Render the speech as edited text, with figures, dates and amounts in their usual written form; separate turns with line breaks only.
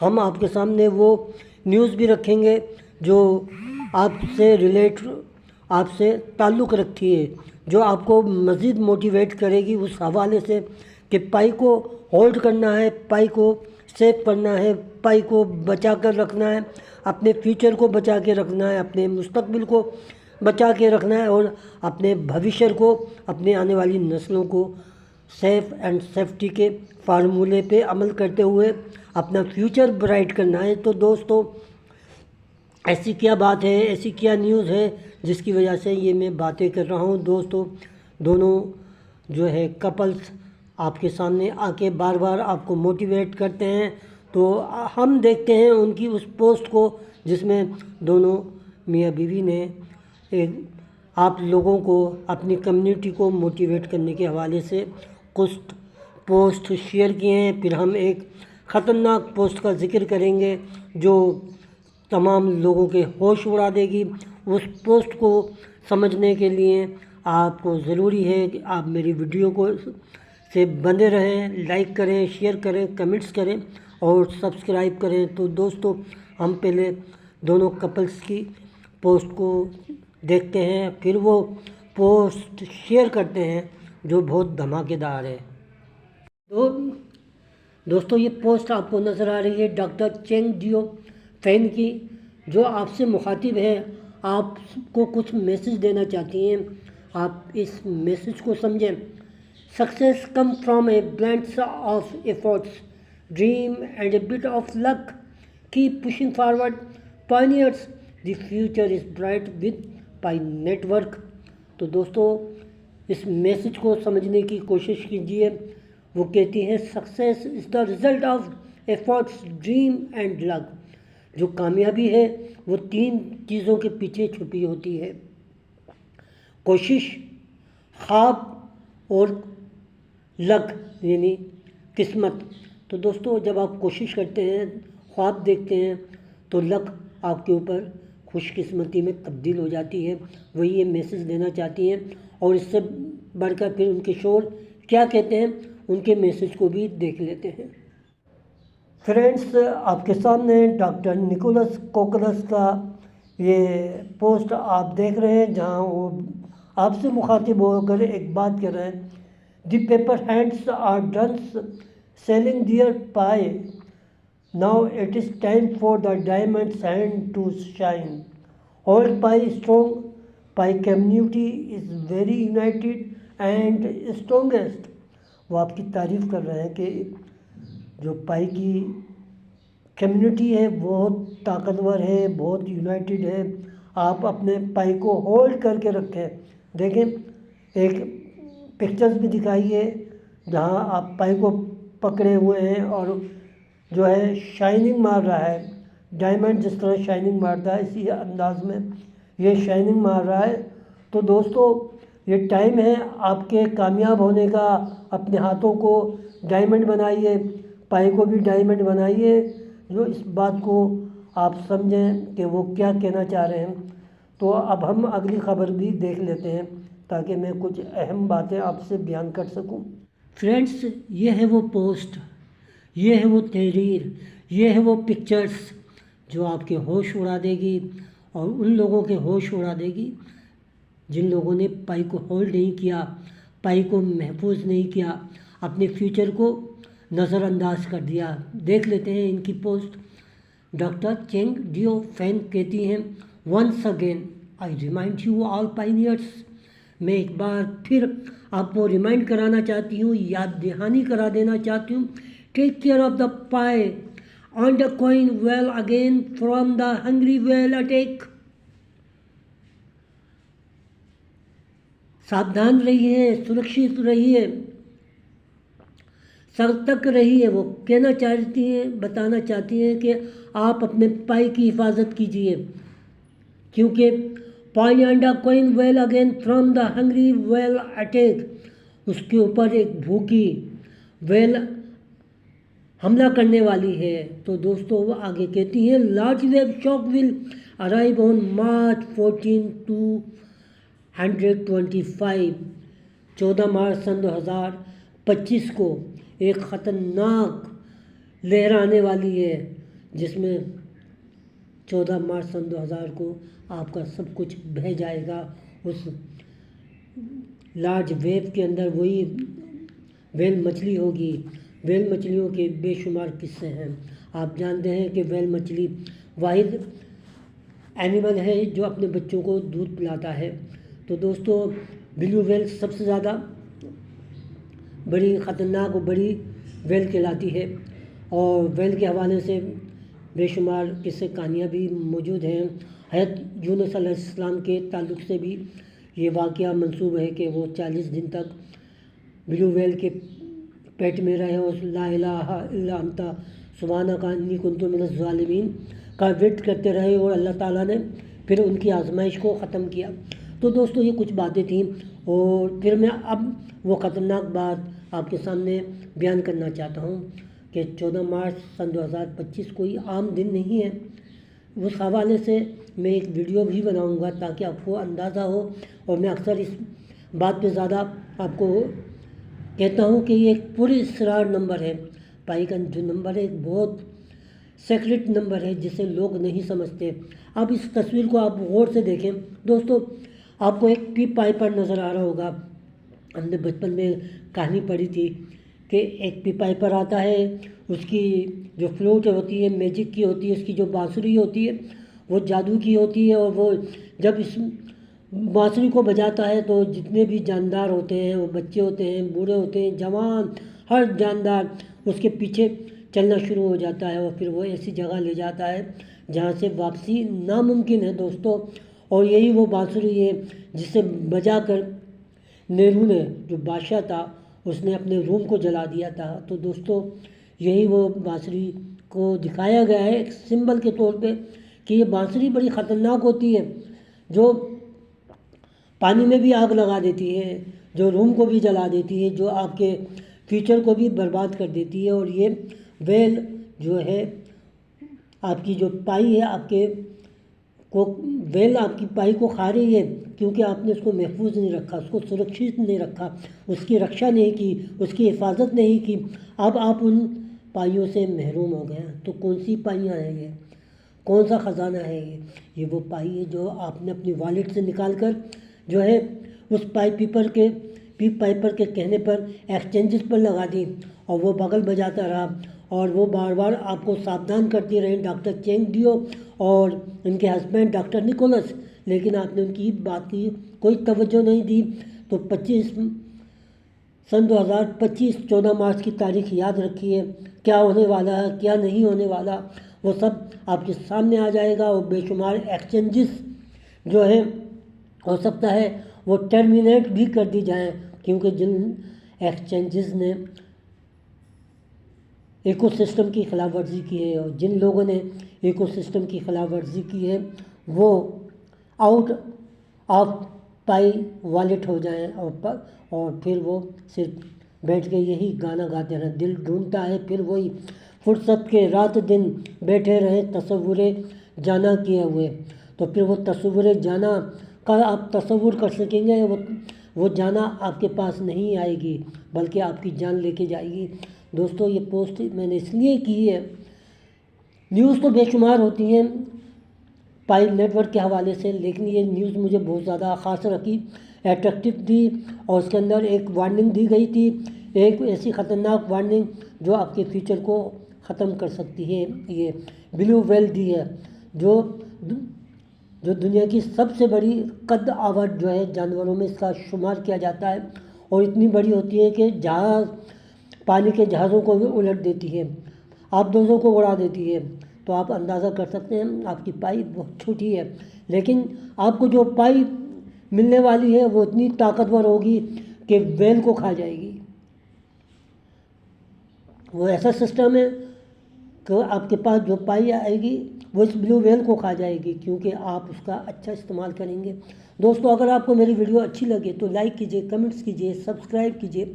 हम आपके सामने वो न्यूज़ भी रखेंगे जो आपसे ताल्लुक़ रखती है, जो आपको मज़ीद मोटिवेट करेगी उस हवाले से कि पाई को होल्ड करना है, पाई को सेव करना है, पाई को बचा कर रखना है, अपने फ्यूचर को बचा के रखना है, अपने मुस्तकबिल को बचा के रखना है और अपने भविष्य को, अपने आने वाली नस्लों को सेफ़ एंड सेफ्टी के फार्मूले पे अमल करते हुए अपना फ्यूचर ब्राइट करना है। तो दोस्तों, ऐसी क्या बात है, ऐसी क्या न्यूज़ है जिसकी वजह से ये मैं बातें कर रहा हूँ। दोस्तों, दोनों जो है कपल्स आपके सामने आके बार बार आपको मोटिवेट करते हैं, तो हम देखते हैं उनकी उस पोस्ट को जिसमें दोनों मियाँ बीवी ने एक आप लोगों को, अपनी कम्युनिटी को मोटिवेट करने के हवाले से कुछ पोस्ट शेयर किए हैं। फिर हम एक ख़तरनाक पोस्ट का ज़िक्र करेंगे जो तमाम लोगों के होश उड़ा देगी। उस पोस्ट को समझने के लिए आपको ज़रूरी है कि आप मेरी वीडियो को से बने रहें, लाइक करें, शेयर करें, कमेंट्स करें और सब्सक्राइब करें। तो दोस्तों, हम पहले दोनों कपल्स की पोस्ट को देखते हैं, फिर वो पोस्ट शेयर करते हैं जो बहुत धमाकेदार है। तो दोस्तों, ये पोस्ट आपको नज़र आ रही है डॉक्टर चेंग जियो फैन की, जो आपसे मुखातिब है, आपको कुछ मैसेज देना चाहती हैं। आप इस मैसेज को समझें। Success come from A blend of efforts, dream and A bit of luck, keep pushing forward pioneers, the future is bright with pi network. तो दोस्तों, इस मैसेज को समझने की कोशिश कीजिए। वो कहती है success is the result of efforts, dream and luck. जो कामयाबी है वो 3 चीज़ों के पीछे छुपी होती है: कोशिश, ख्वाब और लक यानी किस्मत। तो दोस्तों, जब आप कोशिश करते हैं, ख्वाब देखते हैं, तो लक आपके ऊपर खुशकिस्मती में तब्दील हो जाती है। वही ये मैसेज देना चाहती हैं। और इससे बढ़कर फिर उनके शोर क्या कहते हैं, उनके मैसेज को भी देख लेते हैं। फ्रेंड्स, आपके सामने डॉक्टर निकोलस कोकलस का ये पोस्ट आप देख रहे हैं, जहां वो आपसे मुखातिब होकर एक बात कर रहे हैं। The paper hands are done selling their pi, now it is time for the diamonds hand to shine, hold pi strong, pi community is very united and strongest. वो आपकी तारीफ़ कर रहे हैं कि जो पाई की कम्युनिटी है बहुत ताकतवर है, बहुत यूनाइटेड है। आप अपने पाई को होल्ड करके रखें। देखें, एक पिक्चर्स भी दिखाई है जहाँ आप पाई को पकड़े हुए हैं और जो है शाइनिंग मार रहा है। डायमंड जिस तरह शाइनिंग मारता है, इसी अंदाज में ये शाइनिंग मार रहा है। तो दोस्तों, ये टाइम है आपके कामयाब होने का। अपने हाथों को डायमंड बनाइए, पाई को भी डायमंड बनाइए। जो इस बात को आप समझें कि वो क्या कहना चाह रहे हैं। तो अब हम अगली ख़बर भी देख लेते हैं ताकि मैं कुछ अहम बातें आपसे बयान कर सकूं। फ्रेंड्स, ये है वो पोस्ट, ये है वो तहरीर, ये है वो पिक्चर्स जो आपके होश उड़ा देगी और उन लोगों के होश उड़ा देगी जिन लोगों ने पाई को होल्ड नहीं किया, पाई को महफूज नहीं किया, अपने फ्यूचर को नज़रअंदाज कर दिया। देख लेते हैं इनकी post. Doctor Chengdiao Fan कहती हैं, once again I remind you all pioneers. मैं एक बार फिर आपको रिमाइंड कराना चाहती हूँ, याद दहानी करा देना चाहती हूँ। Take care of the pi on the coin well again from the hungry well attack. सावधान रहिए, सुरक्षित रहिए, सतर्क रहिए। वो कहना चाहती हैं, बताना चाहती हैं कि आप अपने पाई की हिफाजत कीजिए, क्योंकि pi and the coin well again from the hungry well attack, उसके ऊपर एक भूखी वेल हमला करने वाली है। तो दोस्तों, वो आगे कहती हैं, large wave shock will arrive on March 14 to 125, 14 मार्च सन 2025 को एक ख़तरनाक लहराने वाली है, जिसमें 14 मार्च सन 2000 को आपका सब कुछ बह जाएगा। उस लार्ज वेव के अंदर वही व्हेल मछली होगी। व्हेल मछलियों के बेशुमार किस्से हैं। आप जानते हैं कि व्हेल मछली वाहिद एनिमल है जो अपने बच्चों को दूध पिलाता है। तो दोस्तों, ब्लू व्हेल सबसे ज़्यादा बड़ी ख़तरनाक और बड़ी व्हेल कहलाती है, और व्हेल के हवाले से बेशुमार किस्से कहानियाँ भी मौजूद हैं। हज़रत यूनुस अलैहिस्सलाम के ताल्लुक़ से भी ये वाक़या मंसूब है कि वो 40 दिन तक ब्लू व्हेल के पेट में रहे और ला इलाहा इल्ला अंता सुब्हानका अन्नी कुन्तु मिनज़ ज़ालिमीन का विर्द करते रहे, और अल्लाह ताला ने फिर उनकी आजमाइश को ख़त्म किया। तो दोस्तों, ये कुछ बातें थीं, और फिर मैं अब वो ख़तरनाक बात आपके सामने बयान करना चाहता हूँ कि 14 मार्च सन 2025 कोई आम दिन नहीं है। उस हवाले से मैं एक वीडियो भी बनाऊंगा ताकि आपको अंदाज़ा हो। और मैं अक्सर इस बात पे ज़्यादा आपको कहता हूँ कि ये एक पुरअसरार नंबर है। पाई का जो नंबर है एक बहुत सीक्रेट नंबर है जिसे लोग नहीं समझते। अब इस तस्वीर को आप गौर से देखें दोस्तों, आपको एक पी पाइपर नज़र आ रहा होगा। हमने बचपन में कहानी पढ़ी थी कि एक पी पाइपर आता है, उसकी जो फ्लूट होती है मैजिक की होती है, उसकी जो बांसुरी होती है वो जादू की होती है, और वो जब इस बांसुरी को बजाता है तो जितने भी जानदार होते हैं, वो बच्चे होते हैं, बूढ़े होते हैं, जवान, हर जानदार उसके पीछे चलना शुरू हो जाता है, और फिर वो ऐसी जगह ले जाता है जहाँ से वापसी नामुमकिन है दोस्तों। और यही वो बांसुरी है जिसे बजा कर नेहरू ने, जो बादशाह था, उसने अपने रूम को जला दिया था। तो दोस्तों, यही वो बांसुरी को दिखाया गया है एक सिंबल के तौर पे कि ये बांसुरी बड़ी ख़तरनाक होती है, जो पानी में भी आग लगा देती है, जो रूम को भी जला देती है, जो आपके फ्यूचर को भी बर्बाद कर देती है। और ये व्हेल जो है आपकी जो पाई है, आपके को व्हेल आपकी पाई को खा रही है क्योंकि आपने उसको महफूज नहीं रखा, उसको सुरक्षित नहीं रखा, उसकी रक्षा नहीं की, उसकी हिफाजत नहीं की। अब आप उन पाइयों से महरूम हो गए। तो कौन सी पाइयाँ हैं ये, कौन सा ख़जाना है ये वो पाई है जो आपने अपनी वॉलेट से निकाल कर जो है उस पी पाइपर के कहने पर एक्सचेंजेस पर लगा दी, और वो बगल बजाता रहा, और वो बार बार आपको सावधान करती रही डॉक्टर चेंग डियो और इनके हस्बैंड डॉक्टर निकोलस, लेकिन आपने उनकी बात की कोई तवज्जो नहीं दी। तो सन 2025 14 मार्च की तारीख याद रखिए। क्या होने वाला है, क्या नहीं होने वाला, वो सब आपके सामने आ जाएगा। और बेशुमार एक्सचेंजेस जो है हो सकता है वो टर्मिनेट भी कर दी जाएं, क्योंकि जिन एक्सचेंजेस ने इकोसिस्टम की खिलाफ वर्जी की है और जिन लोगों ने इकोसिस्टम की खिलाफ वर्जी की है वो आउट ऑफ पाई वॉलेट हो जाएं, और फिर वो सिर्फ बैठ के यही गाना गाते रहें, दिल ढूंढता है फिर वही, फुर्सत के रात दिन बैठे रहे तसव्वुरे जाना किए हुए। तो फिर वो तसव्वुरे जाना का आप तसव्वुर कर सकेंगे, वो जाना आपके पास नहीं आएगी बल्कि आपकी जान लेके जाएगी। दोस्तों, ये पोस्ट मैंने इसलिए की है, न्यूज़ तो बेशुमार होती हैं पाई नेटवर्क के हवाले से, लेकिन ये न्यूज़ मुझे बहुत ज़्यादा ख़ास रखी, एट्रैक्टिव थी, और उसके अंदर एक वार्निंग दी गई थी, एक ऐसी ख़तरनाक वार्निंग जो आपके फ्यूचर को ख़त्म कर सकती है। ये ब्लू व्हेल दी है जो दुनिया की सबसे बड़ी कद आवर्ड जो है जानवरों में इसका शुमार किया जाता है, और इतनी बड़ी होती है कि जहाज़, पानी के जहाज़ों को भी उलट देती है, आप दोनों को उड़ा देती है। तो आप अंदाज़ा कर सकते हैं आपकी पाई बहुत छोटी है, लेकिन आपको जो पाई मिलने वाली है वो इतनी ताकतवर होगी कि व्हेल को खा जाएगी। वो ऐसा सिस्टम है कि आपके पास जो पाई आएगी वो इस ब्लू व्हेल को खा जाएगी, क्योंकि आप उसका अच्छा इस्तेमाल करेंगे। दोस्तों, अगर आपको मेरी वीडियो अच्छी लगे तो लाइक कीजिए, कमेंट्स कीजिए, सब्सक्राइब कीजिए,